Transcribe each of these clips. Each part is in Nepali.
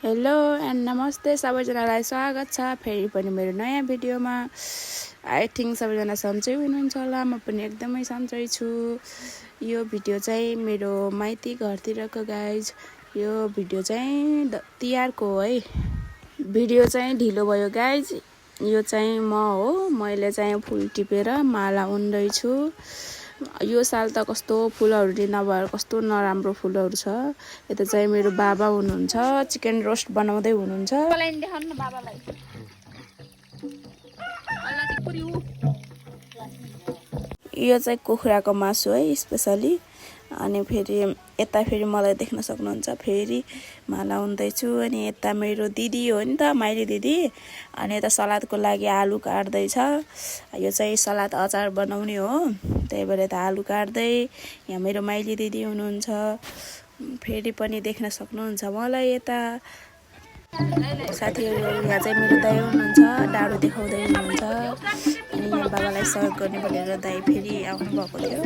हेलो एन्ड नमस्ते सबैजनालाई स्वागत छ फेरि पनि मेरो नयाँ भिडियोमा। आई थिङ्क सबैजना सन्चै हुनुहुन्छ होला, म पनि एकदमै सन्चै छु। यो भिडियो चाहिँ मेरो माइती घरतिरको गाइज। यो भिडियो चाहिँ तिहारको हो है। भिडियो चाहिँ ढिलो भयो गाइज। यो चाहिँ म हो, मैले चाहिँ फुल टिपेर माला उन्दैछु। यो साल त कस्तो फुलहरू नभएर कस्तो नराम्रो फुलहरू छ। यता चाहिँ मेरो बाबा हुनुहुन्छ, चिकन रोस्ट बनाउँदै हुनुहुन्छ। यो चाहिँ कुखुराको मासु है स्पेसली। अनि फेरि यता फेरि मलाई देख्न सक्नुहुन्छ, फेरि माला उन्दैछु। अनि यता मेरो दिदी हो नि त, माइली दिदी। अनि यता सलादको लागि आलु काट्दैछ। यो चाहिँ सलाद अचार बनाउने हो, त्यही भएर यता आलु काट्दै। यहाँ मेरो माइली दिदी हुनुहुन्छ, फेरि पनि देख्न सक्नुहुन्छ मलाई यता साथीहरू। यहाँ चाहिँ मेरो दाइ हुनुहुन्छ, डाडु देखाउँदै हुनुहुन्छ। अनि यहाँ बाबालाई सहयोग गर्ने भनेर दाइ फेरि आउनु भएको थियो,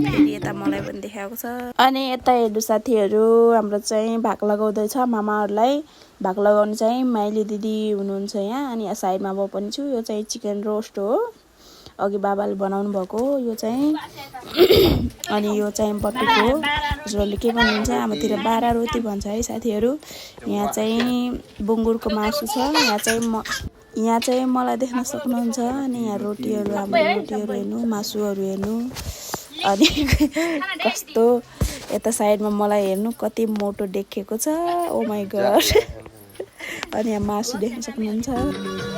फेरि यता मलाई पनि देखाएको छ। अनि यता हेर्नु साथीहरू, हाम्रो चाहिँ भाग लगाउँदैछ मामाहरूलाई। भाग लगाउने चाहिँ माइली दिदी हुनुहुन्छ यहाँ। अनि यहाँ साइडमा म पनि छु। यो चाहिँ चिकन रोस्ट हो, अघि बाबाले बनाउनु भएको हो यो चाहिँ। अनि यो चाहिँ बटुको हजुरहरूले के भन्नुहुन्छ, हाम्रोतिर बारा रोटी भन्छ है साथीहरू। यहाँ चाहिँ बुङ्गुरको मासु छ। यहाँ चाहिँ मलाई देख्न सक्नुहुन्छ। अनि यहाँ रोटीहरू, हाम्रो रोटीहरू हेर्नु, मासुहरू हेर्नु। अनि कस्तो यता साइडमा मलाई हेर्नु कति मोटो देखेको छ, ओ माई गॉड। अनि यहाँ मासु देख्न सक्नुहुन्छ।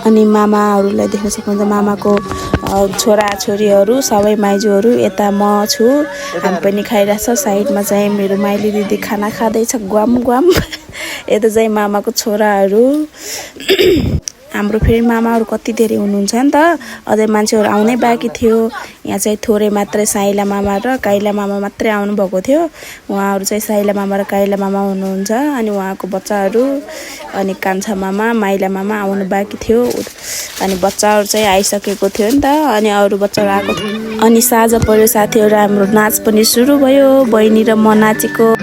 अनि मामाहरूलाई देख्न सक्नुहुन्छ, मामाको छोरा छोरीहरू सबै माइजूहरू। यता म छु, हामी पनि खाइरहेछ। साइडमा चाहिँ मेरो माइली दिदी खाना खाँदैछ ग्वाम ग्वाम। यता चाहिँ मामाको छोराहरू। हाम्रो फेरि मामाहरू कति धेरै हुनुहुन्छ नि त, अझै मान्छेहरू आउनै बाँकी थियो। यहाँ चाहिँ थोरै मात्रै साइला मामा र काइला मामा मात्रै आउनुभएको थियो। उहाँहरू चाहिँ साइला मामा र काइला मामा हुनुहुन्छ। अनि उहाँको बच्चाहरू, अनि कान्छा मामा माइला मामा आउनु बाँकी थियो। अनि बच्चाहरू चाहिँ आइसकेको थियो नि त, अनि अरू बच्चाहरू आएको थियो। अनि साँझ पर्यो साथीहरू, हाम्रो नाच पनि सुरु भयो। बहिनी र म नाचेको।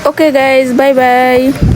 Okay guys, bye bye.